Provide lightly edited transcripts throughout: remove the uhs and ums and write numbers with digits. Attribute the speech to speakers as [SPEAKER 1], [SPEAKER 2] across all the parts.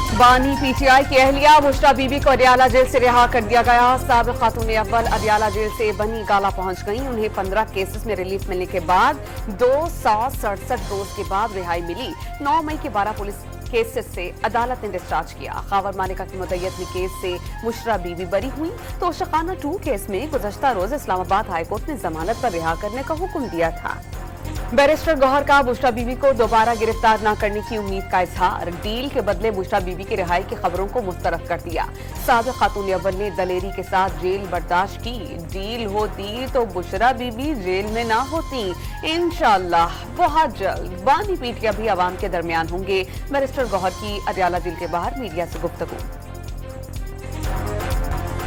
[SPEAKER 1] बानी पीटीआई की अहलिया बुशरा बीबी को अडियाला जेल से रिहा कर दिया गया। साबिक खातून अव्वल अडियाला जेल से बनी गाला पहुंच गई। उन्हें 15 केसेस में रिलीफ मिलने के बाद 267 रोज के बाद रिहाई मिली। 9 मई के 12 पुलिस केसेस से अदालत ने डिस्चार्ज किया। खावर मालिका की मुद्दत में केस से बुशरा बीबी बरी हुई तो शकाना 2 केस में गुज़श्ता रोज इस्लामाबाद हाईकोर्ट ने जमानत पर रिहा करने का हुक्म दिया था। बैरिस्टर गौहर का बुशरा बीबी को दोबारा गिरफ्तार न करने की उम्मीद का इजहार। डील के बदले बुशरा बीबी की रिहाई की खबरों को मुस्तरद कर दिया। साबिक खातून अव्वल ने दलेरी के साथ जेल बर्दाश्त की। डील होती तो बुशरा बीबी जेल में ना होती। इंशाअल्लाह बहुत जल्द बानी पीटिया भी आवाम के दरमियान होंगे। बैरिस्टर गौहर की अडियाला जेल के बाहर मीडिया से गुफ्तगू।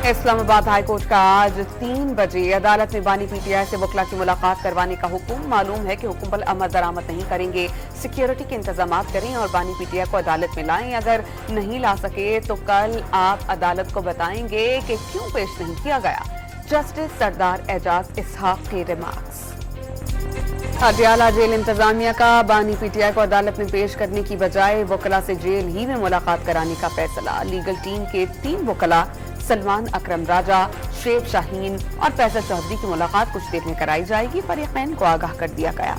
[SPEAKER 1] इस्लामाबाद हाईकोर्ट का आज 3 बजे अदालत में बानी पीटीआई से वकला की मुलाकात करवाने का हुक्म। मालूम है कि हुक्म पर अमल दरामद नहीं करेंगे। सिक्योरिटी के इंतजाम करें और बानी पीटीआई को अदालत में लाएं। अगर नहीं ला सके तो कल आप अदालत को बताएंगे कि क्यों पेश नहीं किया गया। जस्टिस सरदार एजाज इसहाक के रिमार्क्स। अडियाला जेल इंतजामिया का बानी पीटीआई को अदालत में पेश करने की बजाय वकला से जेल ही में मुलाकात कराने का फैसला। लीगल टीम के 3 वकला सलमान अकरम राजा, शेब शाहीन और फैसल चौधरी की मुलाकात कुछ देर में कराई जाएगी। फरीकैन को आगाह कर दिया गया।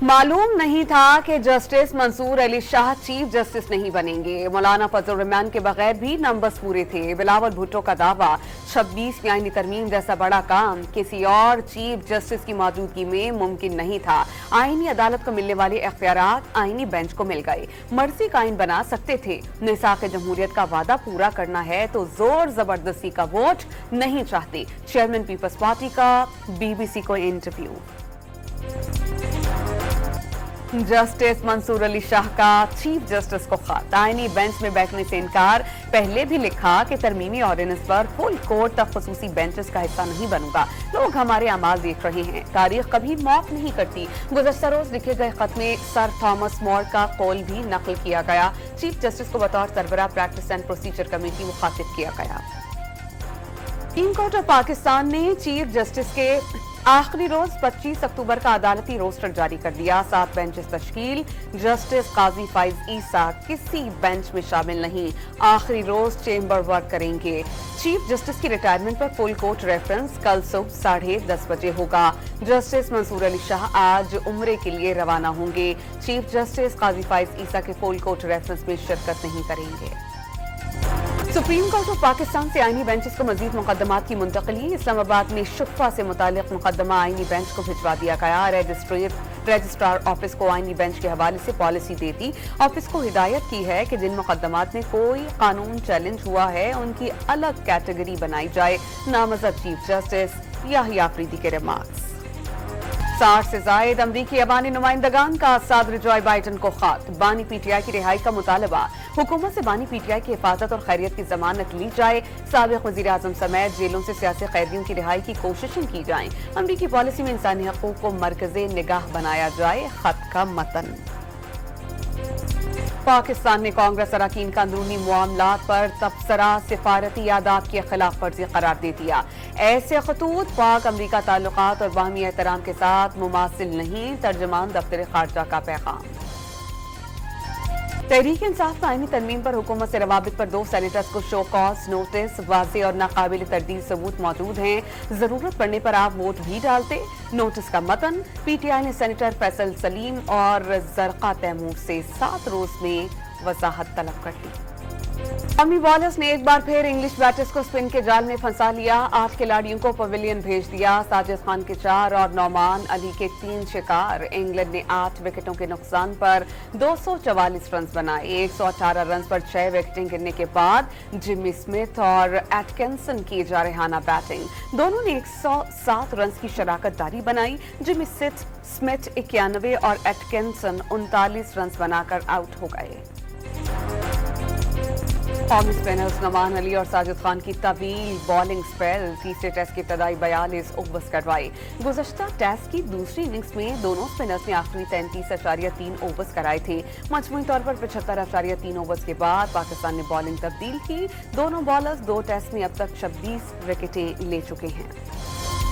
[SPEAKER 1] मालूम नहीं था कि justice Mansoor Ali Shah chief justice नहीं बनेंगे। मौलाना फजल रहमान के बगैर भी नंबर्स पूरे थे। बिलावल भुट्टो का दावा 26 आईनी तरमीम जैसा बड़ा काम किसी और चीफ जस्टिस की मौजूदगी में मुमकिन नहीं था। आईनी अदालत को मिलने वाले इख्तियारात आईनी बेंच को मिल गए। मर्जी का आईन बना सकते थे। निसाक जमहूरियत का वादा पूरा करना है तो जोर जबरदस्ती का वोट नहीं चाहते। चेयरमैन पीपल्स पार्टी का बीबीसी को इंटरव्यू। जस्टिस मंसूर अली शाह का चीफ जस्टिस को खत। आईनी बेंच में बैठने से इनकार। पहले भी लिखा कि तरमीमी ऑर्डिनेंस पर फुल कोर्ट तक खसूसी बेंचेस का हिस्सा नहीं बनूंगा। लोग हमारे अमाल देख रहे हैं। तारीख कभी माफ नहीं करती। गुज़श्ता रोज लिखे गए खत में सर थॉमस मोर का कौल भी नकल किया गया। चीफ जस्टिस को बतौर सरबराह प्रैक्टिस एंड प्रोसीजर कमेटी मुखातिब किया गया। सुप्रीम कोर्ट ऑफ पाकिस्तान ने चीफ जस्टिस के आखिरी रोज 25 अक्टूबर का अदालती रोस्टर जारी कर दिया। 7 बेंचेस तश्कील। जस्टिस काजी फाइज ईसा किसी बेंच में शामिल नहीं। आखिरी रोज चेंबर वर्क करेंगे। चीफ जस्टिस की रिटायरमेंट पर फुल कोर्ट रेफरेंस कल सुबह 10:30 बजे होगा। जस्टिस मंसूर अली शाह आज उम्रे के लिए रवाना होंगे। चीफ जस्टिस काजी फाइज ईसा के फुल कोर्ट रेफरेंस में शिरकत नहीं करेंगे। सुप्रीम कोर्ट ऑफ पाकिस्तान से आईनी बेंचेस को मजीद मुकदमात की मुंतकली। इस्लामाबाद में शुफ़ा से मुतालिक मुकदमा आईनी बेंच को भिजवा दिया गया। रजिस्ट्रार ऑफिस को आईनी बेंच के हवाले से पॉलिसी देती। ऑफिस को हिदायत की है कि जिन मुकदमात में कोई कानून चैलेंज हुआ है उनकी अलग कैटेगरी बनाई जाए। नामजद चीफ जस्टिस याहिया अफरीदी के रिमार्क्स। 60 से जायद अमरीकी अवानी नुमाइंदगान का सदर जो बाइडन को खत। बानी पीटीआई की रिहाई का मुतालबा। हुकूमत से बानी पीटीआई की हिफाजत और खैरियत की जमानत ली जाए। साबिक वज़ीर आज़म समेत जेलों से सियासी कैदियों की रिहाई की कोशिशें की जाएं। अमरीकी पॉलिसी में इंसानी हकूक़ को मरकज़े निगाह बनाया जाए। खत का मतन। पाकिस्तान ने कांग्रेस अरकान का अंदरूनी मामलात पर तबसरा सिफारती आदाब की खिलाफ वर्जी करार दे दिया। ऐसे खतूत पाक अमरीका ताल्लुकात और बाहमी एहतराम के साथ मुमासिल नहीं। तर्जमान दफ्तर खारजा का पैगाम। तहरीक इंसाफ का आईनी तरमीम पर हुकूमत से रवाबित पर 2 सेनेटर्स को शो कॉज नोटिस। वाज़े और नाकाबिल तरदीद सबूत मौजूद हैं। जरूरत पड़ने पर आप वोट भी डालते। नोटिस का मतन। पीटीआई ने सेनेटर फैसल सलीम और जरका तैमूर से 7 रोज में वजाहत तलब कर ली। कौमी बॉलर्स ने एक बार फिर इंग्लिश बैटर्स को स्पिन के जाल में फंसा लिया। 8 खिलाड़ियों को पवेलियन भेज दिया। साजिद खान के 4 और नौमान अली के 3 शिकार। इंग्लैंड ने 8 विकेटों के नुकसान पर 244 रन बनाए। 118 रन पर 6 विकेटें गिरने के बाद जिमी स्मिथ और एटकिंसन की जारहाना बैटिंग। दोनों ने 107 रन की शराकतदारी बनाई। जिमी स्मिथ 91 और एटकिंसन 39 रन बनाकर आउट हो गए। कौमी स्पिनर्स नौमान अली और साजिद खान की तवील बॉलिंग स्पेल। तीसरे टेस्ट की इब्तदाई 42 ओवर्स करवाई। गुज़श्ता टेस्ट की दूसरी इनिंग्स में दोनों स्पिनर्स ने आखिरी 33.3 ओवर्स कराए थे। मजमूई तौर पर 75.3 ओवर्स के बाद पाकिस्तान ने बॉलिंग तब्दील की। दोनों बॉलर्स 2 टेस्ट में अब तक 26 विकेटें ले चुके हैं।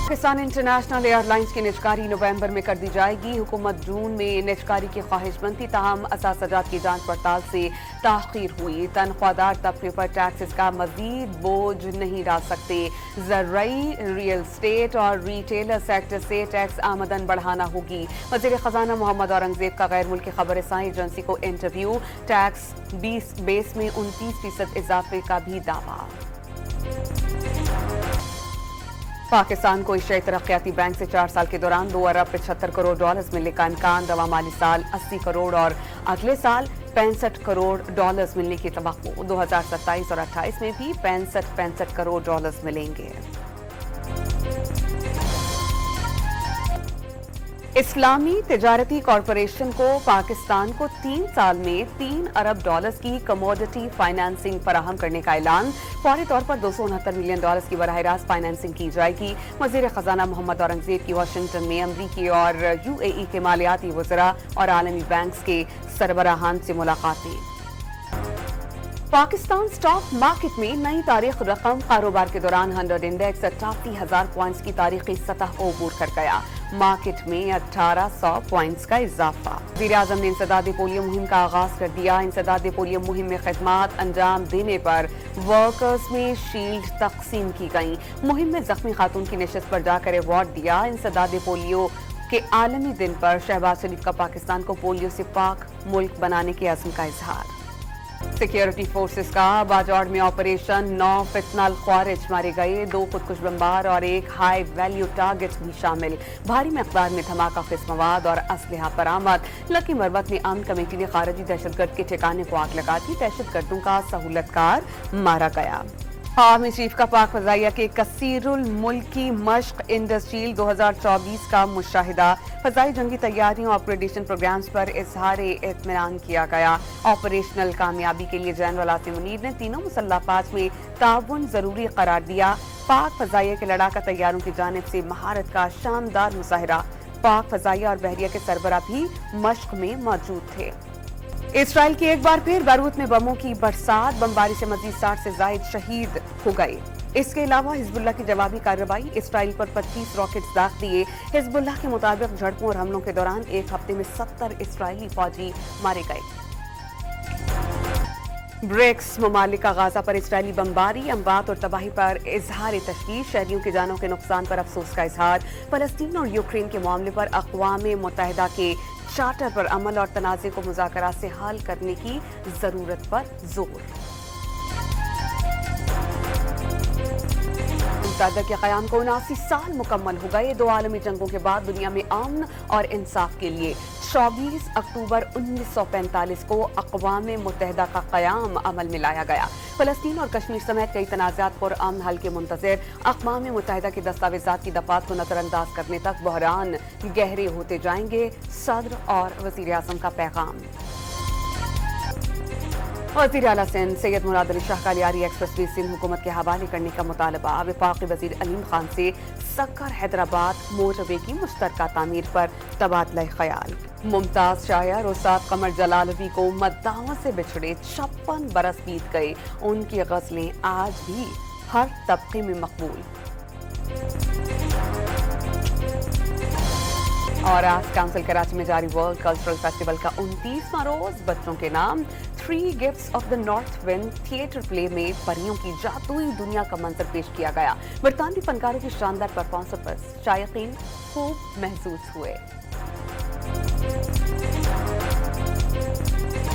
[SPEAKER 1] पाकिस्तान इंटरनेशनल एयरलाइंस की निजकारी नवंबर में कर दी जाएगी। हुकूमत जून में निजकारी की ख्वाहिशमंद थी, ताहम असासजात की जांच पड़ताल से ताख़ीर हुई। तनख्वाहदार तबके पर टैक्सेस का मजीद बोझ नहीं डाल सकते। ज़रई, रियल एस्टेट और रिटेलर सेक्टर से टैक्स आमदन बढ़ाना होगी। वज़ीर ख़जाना मोहम्मद औरंगज़ेब का गैर मुल्की खबर रसाई एजेंसी को इंटरव्यू। टैक्स बेस में 29% इजाफे का भी दावा। पाकिस्तान को एशियाई तरक्याती बैंक से 4 साल के दौरान 2 अरब 75 करोड़ डॉलर्स मिलने का इम्कान। रवा माली साल 80 करोड़ और अगले साल 65 करोड़ डॉलर्स मिलने की तवक्को। 2027 और 28 में भी 65 करोड़ डॉलर्स मिलेंगे। इस्लामी तिजारती कॉरपोरेशन को पाकिस्तान को 3 साल में 3 अरब डॉलर्स की कमोडिटी फाइनेंसिंग फराहम करने का ऐलान। फौरी तौर पर 269 मिलियन डॉलर्स की बराह रास्त फाइनेंसिंग की जाएगी। वज़ीर ख़जाना मोहम्मद औरंगज़ेब की वाशिंगटन में अमरीकी और UAE के मालियाती वज़रा और आलमी बैंक्स के सरबराहान से मुलाकातें। पाकिस्तान स्टॉक मार्केट में नई तारीख रकम कारोबार के दौरान 100 इंडेक्स 88,000 पॉइंट्स की तारीखी सतह को अबूर कर गया। मार्केट में 1800 पॉइंट्स का इजाफा। वज़ीर आज़म ने इंसदाद पोलियो मुहिम का आगाज कर दिया। इंसदाद पोलियो मुहिम में खिदमात अंजाम देने पर वर्कर्स में शील्ड तकसीम की गई। मुहिम में जख्मी खातून की नशिस्त पर जाकर अवार्ड दिया। इंसदाद पोलियो के आलमी दिन पर शहबाज शरीफ का पाकिस्तान को पोलियो से पाक मुल्क बनाने के अज़्म का इजहार। सिक्योरिटी फोर्सेस का बाजौड़ में ऑपरेशन। 9 फितनल ख्वारिज मारे गए, 2 खुदकुश बमबार और 1 हाई वैल्यू टारगेट भी शामिल। भारी मकदार में धमाका ख़िज़ मवाद और असलहा बरामद। लकी मरवत में अमन कमेटी ने खारजी दहशतगर्द के ठिकाने को आग लगा दी। दहशतगर्दों का सहूलतकार मारा गया। आर्मी चीफ का पाक फ़ज़ाइया के कसीरुल मुल्की मश्क इंडस्ट्रियल 2024 का मुशाहिदा। फ़ज़ाई जंगी तैयारियों अपग्रेडेशन प्रोग्राम्स पर इज़हार इत्मीनान किया गया। ऑपरेशनल कामयाबी के लिए जनरल आसिम मुनीर ने तीनों मुसल्लह अफ़वाज में ताउन ज़रूरी करार दिया। पाक फ़ज़ाइया के लड़ाका तैयारों की जानिब से महारत का शानदार मुजाहिरा। पाक फ़ज़ाइया और बहरिया के सरबरा भी मश्क में मौजूद थे। इसराइल की एक बार फिर बैरूत में बमों की बरसात। बमबारी से मजीद 60 से जायद शहीद हो गए। इसके अलावा हिजबुल्लाह की जवाबी कार्रवाई। इसराइल पर 25 रॉकेट्स दाग दिए। हिजबुल्लाह के मुताबिक झड़पों और हमलों के दौरान एक हफ्ते में 70 इसराइली फौजी मारे गए। ब्रिक्स ममालिक का गाजा पर इसराइली बमबारी, अमवात और तबाही पर इजहार तशवीश। शहरियों की जानों के नुकसान पर अफसोस का इजहार। फलस्तीन और यूक्रेन के मामले पर अक़वाम मुत्तहिदा के चार्टर पर अमल और तनाज़े को मुज़ाकरात से हल करने की जरूरत पर जोर। मुत्तहिदा के क़याम को 79 साल मुकम्मल हो गए। 2 आलमी जंगों के बाद दुनिया में अमन और इंसाफ के लिए 24 अक्टूबर 1945 को अक़वाम मुत्तहिदा का क़याम अमल में लाया गया। फ़लस्तीन और कश्मीर समेत कई तनाज़ात पर अमन हल के मुंतज़िर अक़वाम मुत्तहिदा की दस्तावेज़ात की दफ़ात को नज़रअंदाज करने तक बहरान गहरे होते जाएंगे। सदर और वज़ीर आज़म का पैगाम। वज़ीर आला सिंध सैयद मुराद अली शाह का लियारी एक्सप्रेसवे सिंध हुकूमत के हवाले करने का मुतालबा। वफाकी वज़ीर अलीम खान से सक्कर हैदराबाद मोटरवे की मुश्तरका तामीर पर तबादला ख्याल। मुमताज शायर उस्ताद कमर जलालवी को मद्दाहों से बिछड़े 56 बरस बीत गए। उनकी गज़लें आज भी हर तबके में मकबूल। और आज काउंसिल कराची में जारी वर्ल्ड कल्चरल फेस्टिवल का 29वां रोज बच्चों के नाम 3 gifts of the north wind theatre play में परियों की जादुई दुनिया का मंजर पेश किया गया। बरतानवी फनकारों की शानदार परफॉर्मेंस पर शायकीन खूब महसूस हुए।